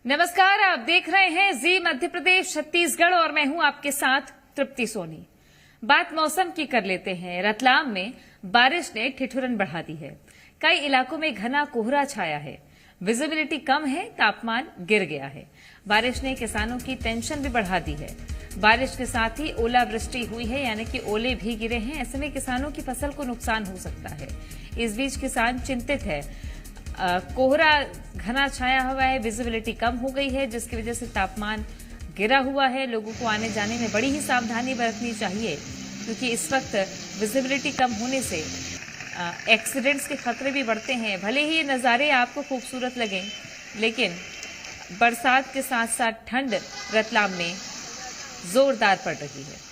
नमस्कार, आप देख रहे हैं जी मध्य प्रदेश छत्तीसगढ़ और मैं हूं आपके साथ तृप्ति सोनी। बात मौसम की कर लेते हैं। रतलाम में बारिश ने ठिठुरन बढ़ा दी है। कई इलाकों में घना कोहरा छाया है, विजिबिलिटी कम है, तापमान गिर गया है। बारिश ने किसानों की टेंशन भी बढ़ा दी है। बारिश के साथ ही ओलावृष्टि हुई है, यानी कि ओले भी गिरे हैं। ऐसे में किसानों की फसल को नुकसान हो सकता है। इस बीच किसान चिंतित है। कोहरा घना छाया हुआ है, विजिबिलिटी कम हो गई है, जिसकी वजह से तापमान गिरा हुआ है। लोगों को आने जाने में बड़ी ही सावधानी बरतनी चाहिए, क्योंकि इस वक्त विजिबिलिटी कम होने से एक्सीडेंट्स के खतरे भी बढ़ते हैं। भले ही ये नज़ारे आपको खूबसूरत लगें, लेकिन बरसात के साथ साथ ठंड रतलाम में जोरदार पड़ रही है।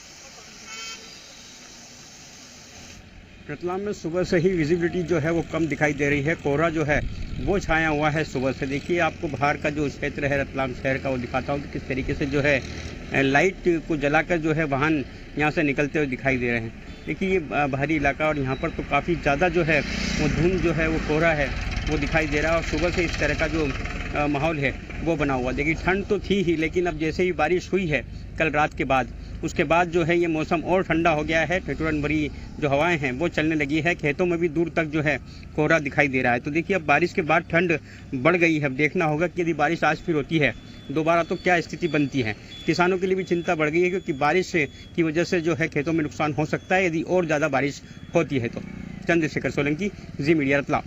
रतलाम में सुबह से ही विजिबिलिटी जो है वो कम दिखाई दे रही है। कोहरा जो है वो छाया हुआ है सुबह से। देखिए, आपको बाहर का जो क्षेत्र है रतलाम शहर का वो दिखाता हूँ कि किस तरीके से जो है लाइट को जलाकर जो है वाहन यहाँ से निकलते हुए दिखाई दे रहे हैं। देखिए, ये बाहरी इलाका और यहाँ पर तो काफ़ी ज़्यादा जो है वो धुंध जो है वो कोहरा है वो दिखाई दे रहा है। और सुबह से इस तरह का जो माहौल है वो बना हुआ। देखिए, ठंड तो थी ही, लेकिन अब जैसे ही बारिश हुई है कल रात के बाद, उसके बाद जो है ये मौसम और ठंडा हो गया है। ठिठुरन भरी जो हवाएं हैं वो चलने लगी है। खेतों में भी दूर तक जो है कोहरा दिखाई दे रहा है। तो देखिए, अब बारिश के बाद ठंड बढ़ गई है। अब देखना होगा कि यदि बारिश आज फिर होती है दोबारा तो क्या स्थिति बनती है। किसानों के लिए भी चिंता बढ़ गई है, क्योंकि बारिश की वजह से जो है खेतों में नुकसान हो सकता है यदि और ज़्यादा बारिश होती है तो। चंद्रशेखर सोलंकी, जी मीडिया, रतलाम।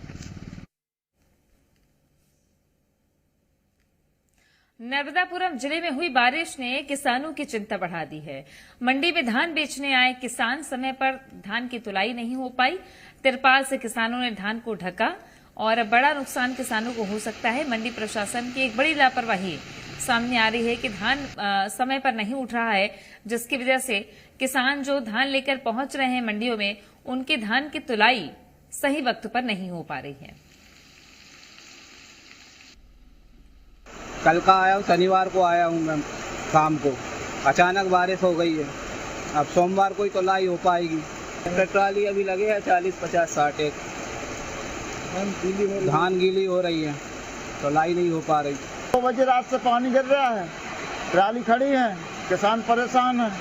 नर्मदापुरम जिले में हुई बारिश ने किसानों की चिंता बढ़ा दी है। मंडी में धान बेचने आए किसान समय पर धान की तुलाई नहीं हो पाई। तिरपाल से किसानों ने धान को ढका और बड़ा नुकसान किसानों को हो सकता है। मंडी प्रशासन की एक बड़ी लापरवाही सामने आ रही है कि धान समय पर नहीं उठ रहा है, जिसकी वजह से किसान जो धान लेकर पहुंच रहे हैं मंडियों में, उनके धान की तुलाई सही वक्त पर नहीं हो पा रही है। कल का आया हूँ, शनिवार को आया हूँ मैं शाम को। अचानक बारिश हो गई है। अब सोमवार को ही तो लाई हो पाएगी। ट्राली अभी लगे हैं 40, 50, 60 एक। धान गीली हो रही है तो लाई नहीं हो पा रही। 2 बजे रात से पानी गिर रहा है, ट्राली खड़ी है, किसान परेशान है।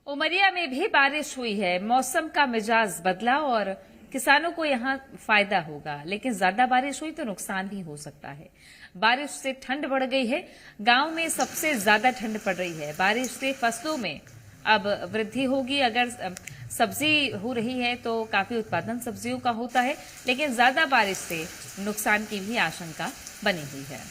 उमरिया में भी बारिश हुई है। मौसम का मिजाज बदला और किसानों को यहां फायदा होगा, लेकिन ज्यादा बारिश हुई तो नुकसान भी हो सकता है। बारिश से ठंड बढ़ गई है। गांव में सबसे ज्यादा ठंड पड़ रही है। बारिश से फसलों में अब वृद्धि होगी। अगर सब्जी हो रही है तो काफी उत्पादन सब्जियों का होता है, लेकिन ज्यादा बारिश से नुकसान की भी आशंका बनी हुई है।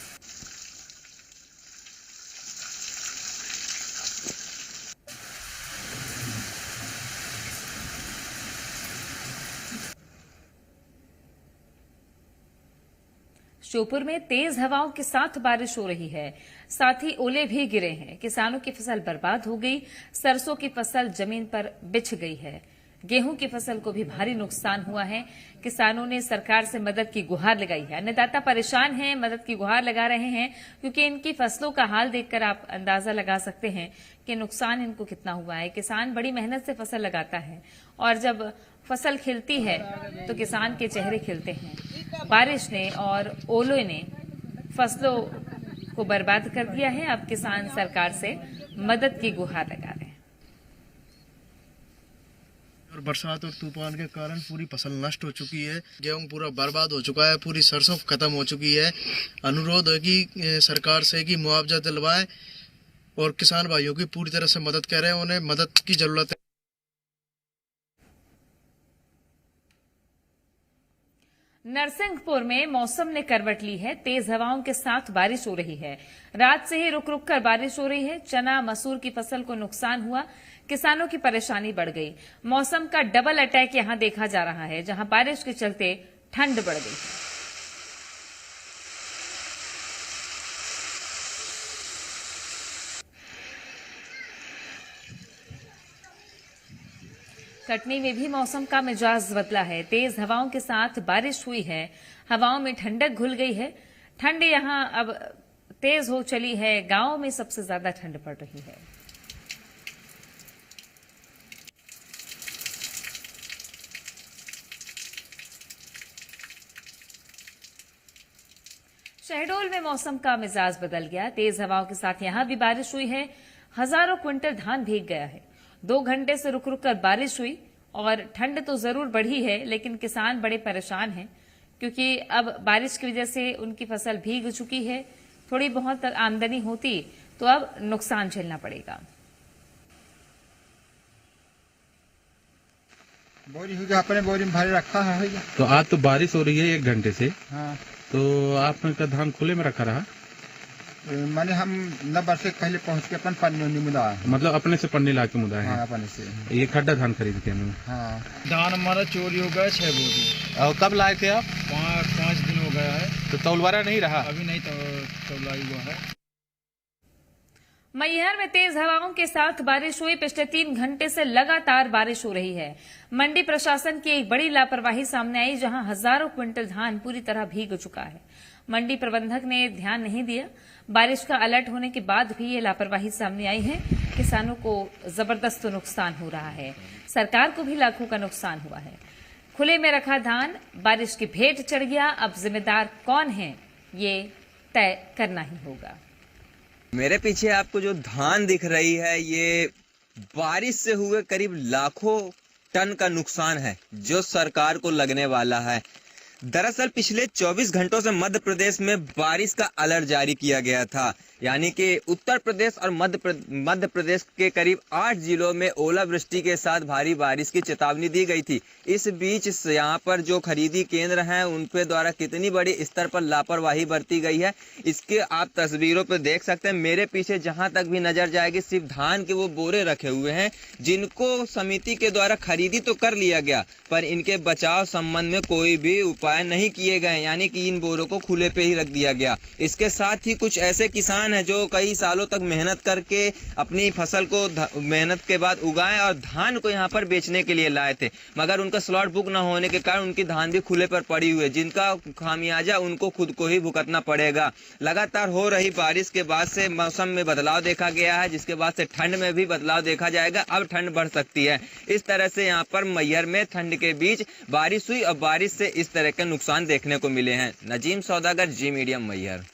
श्योपुर में तेज हवाओं के साथ बारिश हो रही है, साथ ही ओले भी गिरे हैं। किसानों की फसल बर्बाद हो गई। सरसों की फसल जमीन पर बिछ गई है। गेहूं की फसल को भी भारी नुकसान हुआ है। किसानों ने सरकार से मदद की गुहार लगाई है। अन्नदाता परेशान हैं, मदद की गुहार लगा रहे हैं, क्योंकि इनकी फसलों का हाल देखकर आप अंदाजा लगा सकते हैं कि नुकसान इनको कितना हुआ है। किसान बड़ी मेहनत से फसल लगाता है और जब फसल खिलती है तो किसान के चेहरे खिलते हैं। बारिश ने और ओलों ने फसलों को बर्बाद कर दिया है। अब किसान सरकार से मदद की गुहार लगा रहे हैं। और बरसात और तूफान के कारण पूरी फसल नष्ट हो चुकी है। गेहूं पूरा बर्बाद हो चुका है, पूरी सरसों खत्म हो चुकी है। अनुरोध है कि सरकार से कि मुआवजा दिलवाए और किसान भाइयों की पूरी तरह से मदद करें। उन्हें मदद की जरूरत है। नरसिंहपुर में मौसम ने करवट ली है। तेज हवाओं के साथ बारिश हो रही है। रात से ही रुक रुक कर बारिश हो रही है। चना मसूर की फसल को नुकसान हुआ। किसानों की परेशानी बढ़ गई। मौसम का डबल अटैक यहां देखा जा रहा है, जहां बारिश के चलते ठंड बढ़ गई है। कटनी में भी मौसम का मिजाज बदला है। तेज हवाओं के साथ बारिश हुई है। हवाओं में ठंडक घुल गई है। ठंड यहां अब तेज हो चली है। गांव में सबसे ज्यादा ठंड पड़ रही है। शहडोल में मौसम का मिजाज बदल गया। तेज हवाओं के साथ यहां भी बारिश हुई है। हजारों क्विंटल धान भीग गया है। 2 घंटे से रुक रुक कर बारिश हुई और ठंड तो जरूर बढ़ी है, लेकिन किसान बड़े परेशान हैं क्योंकि अब बारिश की वजह से उनकी फसल भीग चुकी है। थोड़ी बहुत आमदनी होती तो अब नुकसान झेलना पड़ेगा। बोरी हो गया, अपने बोरी में भरे रखा है भैया। तो आज तो बारिश हो रही है 1 घंटे से, हाँ, तो आपने का धान खुले में रखा रहा? माने हम 9 वर्ष पहले पहुंच के अपन पन्नी मुदा है। मतलब अपने से पन्नी ला के मुदा है? हाँ, अपने से। ये खड्डा धान खरीद के हमें? हाँ। धान हमारा चोरी हो गया 6 बोरी। और कब लाए थे आप? 5 दिन हो गया है। तो तौलवारा नहीं रहा? अभी नहीं तौलाई हुआ है। मैहर में तेज हवाओं के साथ बारिश हुई। पिछले 3 घंटे से लगातार बारिश हो रही है। मंडी प्रशासन की एक बड़ी लापरवाही सामने आई, जहां हजारों क्विंटल धान पूरी तरह भीग चुका है। मंडी प्रबंधक ने ध्यान नहीं दिया। बारिश का अलर्ट होने के बाद भी ये लापरवाही सामने आई है। किसानों को जबरदस्त नुकसान हो रहा है। सरकार को भी लाखों का नुकसान हुआ है। खुले में रखा धान बारिश की भेंट चढ़ गया। अब जिम्मेदार कौन है, ये तय करना ही होगा। मेरे पीछे आपको जो धान दिख रही है, ये बारिश से हुए करीब लाखों टन का नुकसान है जो सरकार को लगने वाला है। दरअसल पिछले 24 घंटों से मध्य प्रदेश में बारिश का अलर्ट जारी किया गया था, यानी कि उत्तर प्रदेश और मध्य प्रदेश के करीब 8 जिलों में ओलावृष्टि के साथ भारी बारिश की चेतावनी दी गई थी। इस बीच यहाँ पर जो खरीदी केंद्र हैं उन पे द्वारा कितनी बड़ी स्तर पर लापरवाही बरती गई है, इसके आप तस्वीरों पे देख सकते हैं। मेरे पीछे जहां तक भी नजर जाएगी सिर्फ धान के वो बोरे रखे हुए हैं, जिनको समिति के द्वारा खरीदी तो कर लिया गया, पर इनके बचाव संबंध में कोई भी उपाय नहीं किए गए, यानी कि इन बोरों को खुले पे ही रख दिया गया। इसके साथ ही कुछ ऐसे किसान हैं जो कई सालों तक मेहनत करके अपनी फसल को मेहनत के बाद उगाए और धान को यहाँ पर बेचने के लिए लाए थे, मगर उनका स्लॉट बुक न होने के कारण उनकी धान भी खुले पर पड़ी हुई है, जिनका खामियाजा उनको खुद को ही भुगतना पड़ेगा। लगातार हो रही बारिश के बाद से मौसम में बदलाव देखा गया है, जिसके बाद से ठंड में भी बदलाव देखा जाएगा। अब ठंड बढ़ सकती है। इस तरह से यहाँ पर मैहर में ठंड के बीच बारिश हुई और बारिश से इस तरह के नुकसान देखने को मिले हैं। नजीम सौदागर, जी मीडिया, मैहर।